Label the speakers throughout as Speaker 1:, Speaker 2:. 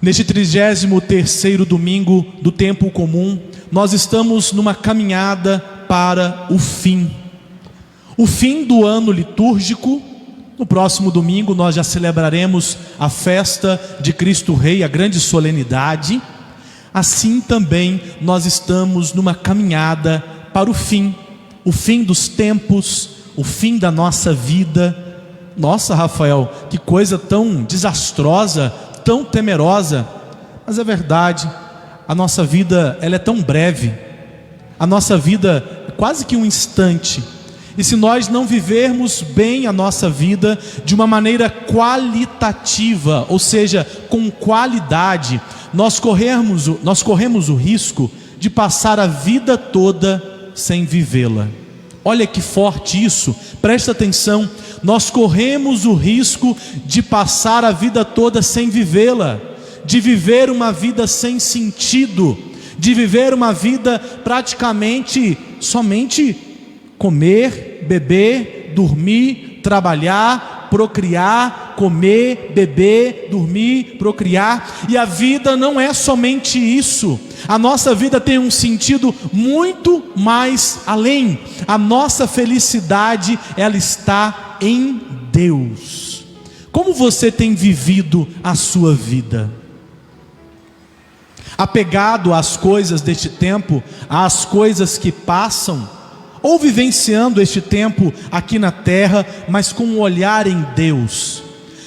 Speaker 1: Neste 33º domingo do tempo comum, nós estamos numa caminhada para o fim do ano litúrgico. No próximo domingo nós já celebraremos a festa de Cristo Rei, a grande solenidade. Assim também nós estamos numa caminhada para o fim dos tempos, o fim da nossa vida. Nossa, Rafael, que coisa tão desastrosa, tão temerosa. Mas é verdade, a nossa vida ela é tão breve, a nossa vida é quase que um instante. E se nós não vivermos bem a nossa vida de uma maneira qualitativa, ou seja, com qualidade, nós corremos o risco de passar a vida toda sem vivê-la. Olha que forte isso, presta atenção. Nós corremos o risco de passar a vida toda sem vivê-la, de viver uma vida sem sentido, de viver uma vida praticamente somente comer, beber, dormir, trabalhar, procriar, comer, beber, dormir, procriar. E a vida não é somente isso. A nossa vida tem um sentido muito mais além. A nossa felicidade, ela está em Deus. Como você tem vivido a sua vida? Apegado às coisas deste tempo, às coisas que passam, ou vivenciando este tempo aqui na terra, mas com um olhar em Deus?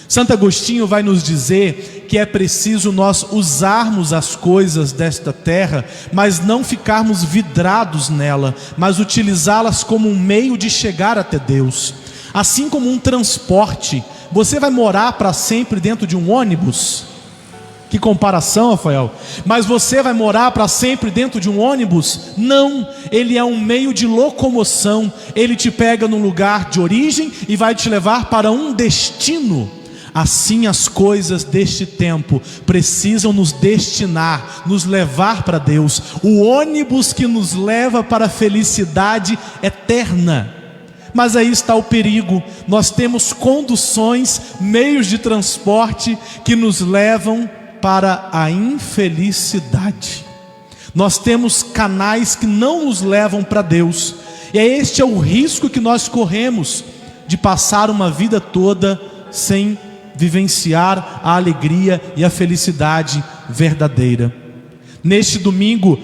Speaker 1: Santo Agostinho vai nos dizer que é preciso nós usarmos as coisas desta terra, mas não ficarmos vidrados nela, mas utilizá-las como um meio de chegar até Deus. Assim como um transporte. Você vai morar para sempre dentro de um ônibus? Que comparação, Rafael. Mas você vai morar para sempre dentro de um ônibus? Não, ele é um meio de locomoção. Ele te pega num lugar de origem e vai te levar para um destino. Assim as coisas deste tempo precisam nos destinar, nos levar para Deus. O ônibus que nos leva para a felicidade eterna. Mas aí está o perigo. Nós temos conduções, meios de transporte que nos levam para a infelicidade. Nós temos canais que não nos levam para Deus. E este é o risco que nós corremos, de passar uma vida toda sem vivenciar a alegria e a felicidade verdadeira. Neste domingo,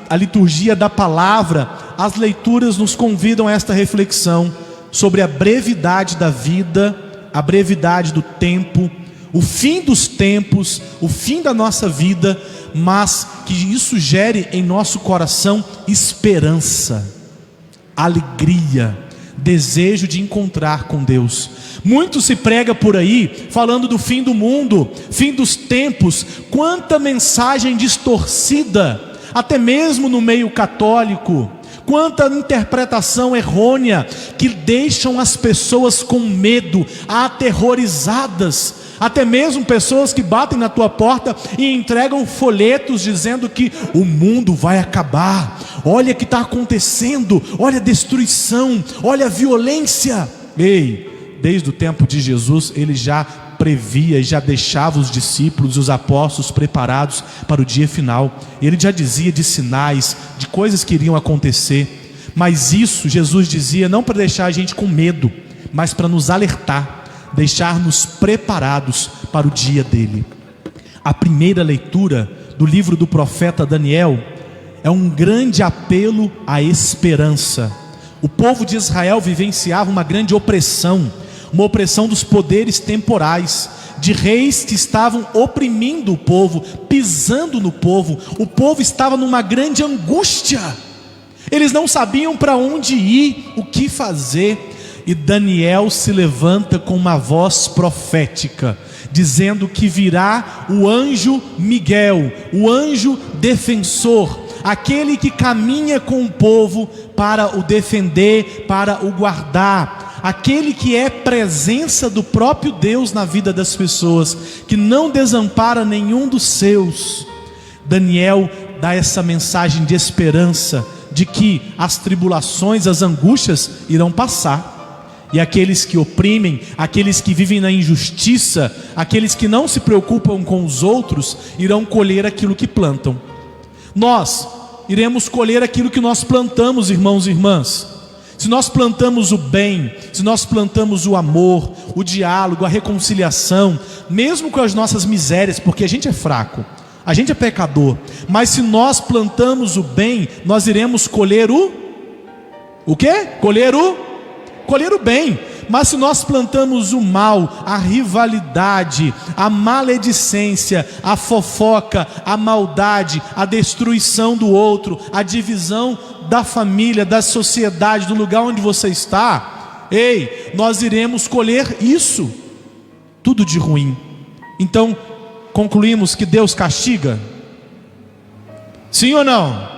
Speaker 1: a liturgia da palavra, as leituras nos convidam a esta reflexão sobre a brevidade da vida, a brevidade do tempo, o fim dos tempos, o fim da nossa vida, mas que isso gere em nosso coração esperança, alegria, desejo de encontrar com Deus. Muito se prega por aí, falando do fim do mundo, fim dos tempos. Quanta mensagem distorcida, até mesmo no meio católico. Quanta interpretação errônea, que deixam as pessoas com medo, aterrorizadas. Até mesmo pessoas que batem na tua porta e entregam folhetos dizendo que o mundo vai acabar. Olha o que está acontecendo, olha a destruição, olha a violência. Ei, desde o tempo de Jesus ele já previa e já deixava os discípulos e os apóstolos preparados para o dia final. Ele já dizia de sinais, de coisas que iriam acontecer. Mas isso Jesus dizia não para deixar a gente com medo, mas para nos alertar, deixar-nos preparados para o dia dele. A primeira leitura do livro do profeta Daniel é um grande apelo à esperança. O povo de Israel vivenciava uma grande opressão, uma opressão dos poderes temporais, de reis que estavam oprimindo o povo, pisando no povo. O povo estava numa grande angústia, eles não sabiam para onde ir, o que fazer. E Daniel se levanta com uma voz profética, dizendo que virá o anjo Miguel, o anjo defensor, aquele que caminha com o povo para o defender, para o guardar, aquele que é presença do próprio Deus na vida das pessoas, que não desampara nenhum dos seus. Daniel dá essa mensagem de esperança, de que as tribulações, as angústias irão passar. E aqueles que oprimem, aqueles que vivem na injustiça, aqueles que não se preocupam com os outros, irão colher aquilo que plantam. Nós iremos colher aquilo que nós plantamos, irmãos e irmãs. Se nós plantamos o bem, se nós plantamos o amor, o diálogo, a reconciliação, mesmo com as nossas misérias, porque a gente é fraco, a gente é pecador, mas se nós plantamos o bem, nós iremos colher o quê? Colher o bem. Mas se nós plantamos o mal, a rivalidade, a maledicência, a fofoca, a maldade, a destruição do outro, a divisão da família, da sociedade, do lugar onde você está, nós iremos colher isso, tudo de ruim. Então, concluímos que Deus castiga? Sim ou não?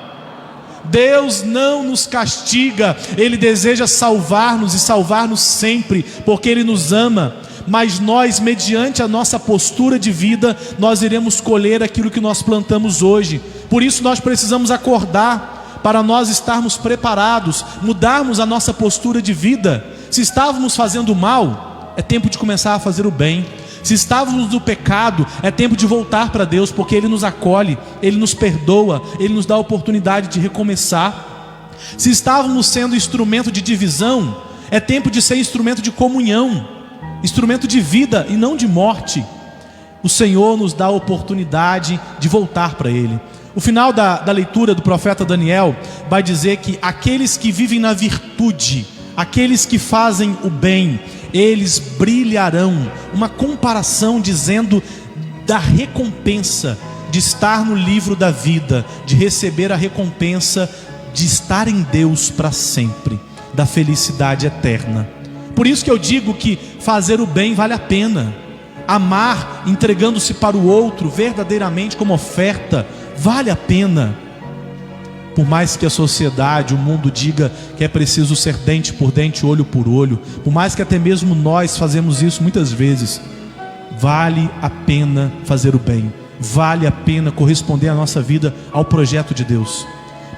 Speaker 1: Deus não nos castiga, Ele deseja salvar-nos e salvar-nos sempre, porque Ele nos ama. Mas nós, mediante a nossa postura de vida, nós iremos colher aquilo que nós plantamos hoje. Por isso nós precisamos acordar, para nós estarmos preparados, mudarmos a nossa postura de vida. Se estávamos fazendo mal, é tempo de começar a fazer o bem. Se estávamos no pecado, é tempo de voltar para Deus, porque Ele nos acolhe, Ele nos perdoa, Ele nos dá a oportunidade de recomeçar. Se estávamos sendo instrumento de divisão, é tempo de ser instrumento de comunhão, instrumento de vida e não de morte. O Senhor nos dá a oportunidade de voltar para Ele. O final da leitura do profeta Daniel vai dizer que aqueles que vivem na virtude, aqueles que fazem o bem, eles brilharão. Uma comparação dizendo da recompensa de estar no livro da vida, de receber a recompensa de estar em Deus para sempre, da felicidade eterna. Por isso que eu digo que fazer o bem vale a pena. Amar, entregando-se para o outro verdadeiramente como oferta, vale a pena. Por mais que a sociedade, o mundo diga que é preciso ser dente por dente, olho por olho, por mais que até mesmo nós fazemos isso muitas vezes, vale a pena fazer o bem, vale a pena corresponder a nossa vida ao projeto de Deus.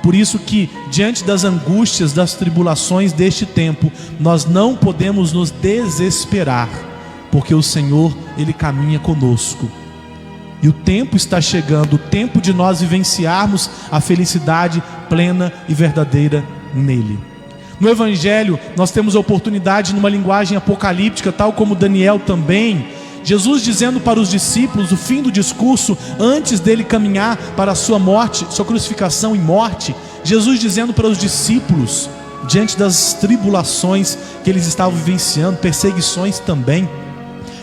Speaker 1: Por isso que, diante das angústias, das tribulações deste tempo, nós não podemos nos desesperar, porque o Senhor, Ele caminha conosco. E o tempo está chegando, o tempo de nós vivenciarmos a felicidade plena e verdadeira nele. No Evangelho, nós temos a oportunidade, numa linguagem apocalíptica, tal como Daniel também, Jesus dizendo para os discípulos, o fim do discurso, antes dele caminhar para a sua morte, sua crucificação e morte, Jesus dizendo para os discípulos, diante das tribulações que eles estavam vivenciando, perseguições também,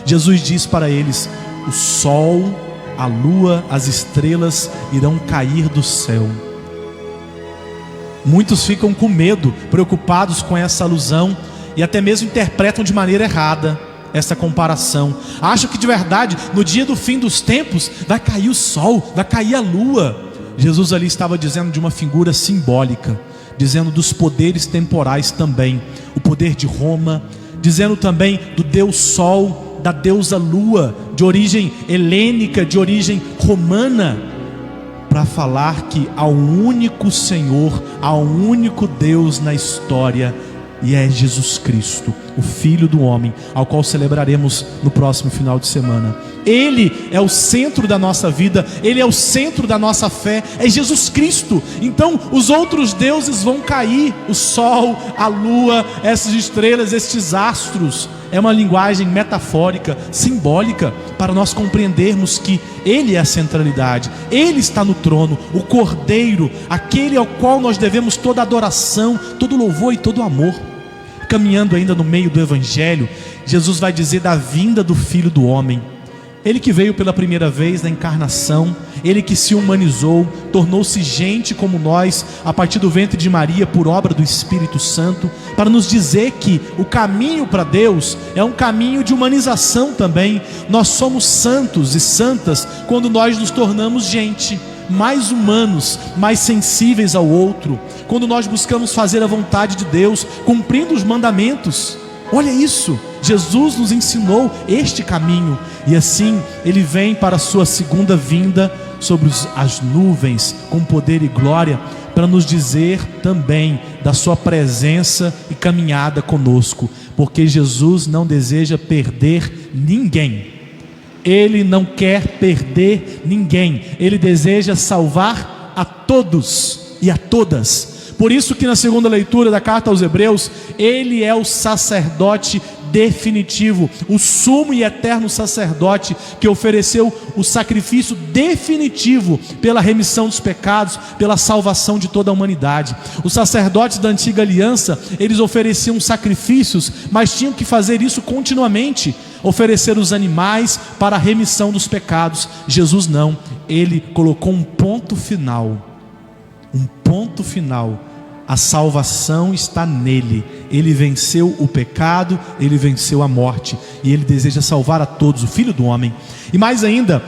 Speaker 1: Jesus diz para eles: o sol, a lua, as estrelas irão cair do céu. Muitos ficam com medo, preocupados com essa alusão, e até mesmo interpretam de maneira errada essa comparação. Acham que de verdade, no dia do fim dos tempos, vai cair o sol, vai cair a lua. Jesus ali estava dizendo de uma figura simbólica, dizendo dos poderes temporais também, o poder de Roma, dizendo também do Deus Sol, da deusa Lua, de origem helênica, de origem romana, para falar que há um único Senhor, há um único Deus na história, e é Jesus Cristo, o Filho do homem, ao qual celebraremos no próximo final de semana. Ele é o centro da nossa vida, Ele é o centro da nossa fé, é Jesus Cristo. Então os outros deuses vão cair, o sol, a lua, essas estrelas, estes astros. É uma linguagem metafórica, simbólica, para nós compreendermos que Ele é a centralidade, Ele está no trono, o Cordeiro, aquele ao qual nós devemos toda adoração, todo louvor e todo amor. Caminhando ainda no meio do Evangelho, Jesus vai dizer da vinda do Filho do homem. Ele que veio pela primeira vez na encarnação, Ele que se humanizou, tornou-se gente como nós, a partir do ventre de Maria, por obra do Espírito Santo, para nos dizer que o caminho para Deus é um caminho de humanização também. Nós somos santos e santas quando nós nos tornamos gente, mais humanos, mais sensíveis ao outro, quando nós buscamos fazer a vontade de Deus, cumprindo os mandamentos. Olha isso, Jesus nos ensinou este caminho, e assim Ele vem para a sua segunda vinda sobre as nuvens, com poder e glória, para nos dizer também da sua presença e caminhada conosco, porque Jesus não deseja perder ninguém. Ele não quer perder ninguém. Ele deseja salvar a todos e a todas. Por isso que na segunda leitura da carta aos Hebreus, ele é o sacerdote definitivo, o sumo e eterno sacerdote que ofereceu o sacrifício definitivo pela remissão dos pecados, pela salvação de toda a humanidade. Os sacerdotes da antiga aliança, eles ofereciam sacrifícios, mas tinham que fazer isso continuamente, oferecer os animais para a remissão dos pecados. Jesus não, ele colocou um ponto final. A salvação está nele. Ele venceu o pecado, ele venceu a morte, e ele deseja salvar a todos, o Filho do Homem. E mais ainda,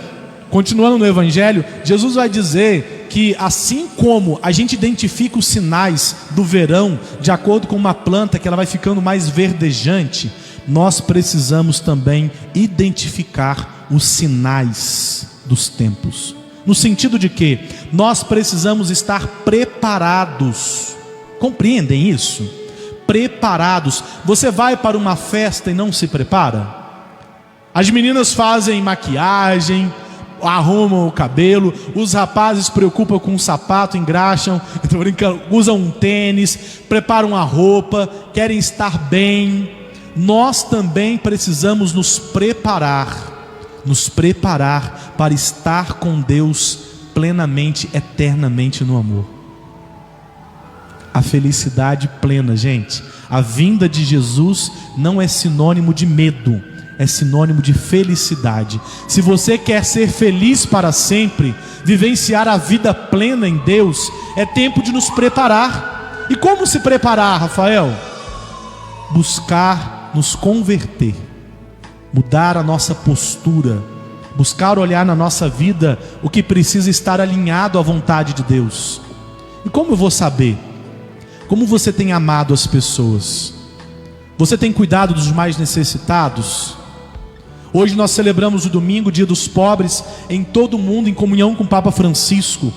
Speaker 1: continuando no Evangelho, Jesus vai dizer que assim como a gente identifica os sinais do verão, de acordo com uma planta que ela vai ficando mais verdejante, nós precisamos também identificar os sinais dos tempos. No sentido de que nós precisamos estar preparados. Compreendem isso? Preparados. Você vai para uma festa e não se prepara? As meninas fazem maquiagem, arrumam o cabelo, os rapazes se preocupam com o sapato, engraxam, usam um tênis, preparam a roupa, querem estar bem. Nós também precisamos nos preparar para estar com Deus plenamente, eternamente no amor. A felicidade plena, gente, a vinda de Jesus não é sinônimo de medo, é sinônimo de felicidade. Se você quer ser feliz para sempre, vivenciar a vida plena em Deus, é tempo de nos preparar. E como se preparar, Rafael? Buscar nos converter, mudar a nossa postura, buscar olhar na nossa vida o que precisa estar alinhado à vontade de Deus. E como eu vou saber? Como você tem amado as pessoas? Você tem cuidado dos mais necessitados? Hoje nós celebramos o domingo, Dia dos Pobres, em todo o mundo, em comunhão com o Papa Francisco.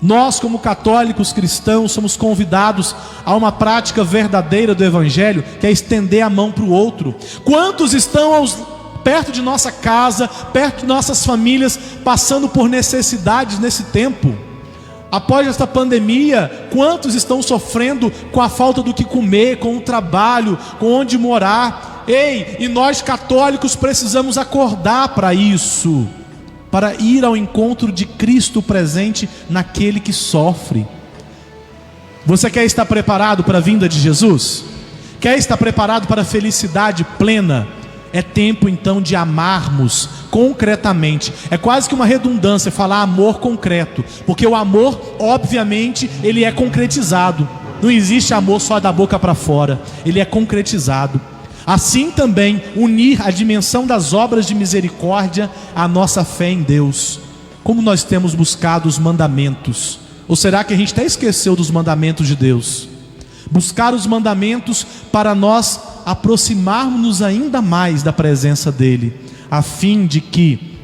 Speaker 1: Nós, como católicos cristãos, somos convidados a uma prática verdadeira do Evangelho, que é estender a mão para o outro. Quantos estão perto de nossa casa, perto de nossas famílias, passando por necessidades nesse tempo? Após esta pandemia, quantos estão sofrendo com a falta do que comer, com o trabalho, com onde morar? Ei, e nós católicos precisamos acordar para isso, para ir ao encontro de Cristo presente naquele que sofre. Você quer estar preparado para a vinda de Jesus? Quer estar preparado para a felicidade plena? É tempo então de amarmos concretamente. É quase que uma redundância falar amor concreto, porque o amor, obviamente, ele é concretizado. Não existe amor só da boca para fora, ele é concretizado. Assim também unir a dimensão das obras de misericórdia à nossa fé em Deus. Como nós temos buscado os mandamentos? Ou será que a gente até esqueceu dos mandamentos de Deus? Buscar os mandamentos para nós aproximarmos-nos ainda mais da presença dele, a fim de que,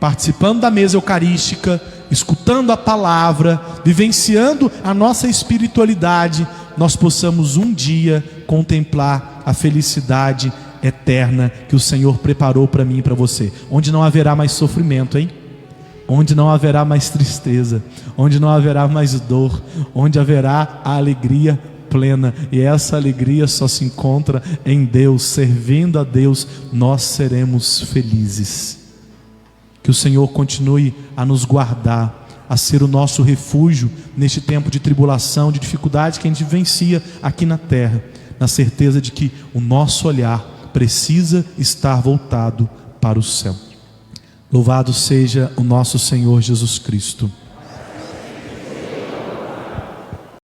Speaker 1: participando da mesa eucarística, escutando a palavra, vivenciando a nossa espiritualidade, nós possamos um dia contemplar a felicidade eterna que o Senhor preparou para mim e para você, onde não haverá mais sofrimento, hein? Onde não haverá mais tristeza, onde não haverá mais dor, onde haverá a alegria plena. E essa alegria só se encontra em Deus. Servindo a Deus, nós seremos felizes. Que o Senhor continue a nos guardar, a ser o nosso refúgio neste tempo de tribulação, de dificuldade que a gente vivencia aqui na terra, na certeza de que o nosso olhar precisa estar voltado para o céu. Louvado seja o nosso Senhor Jesus Cristo.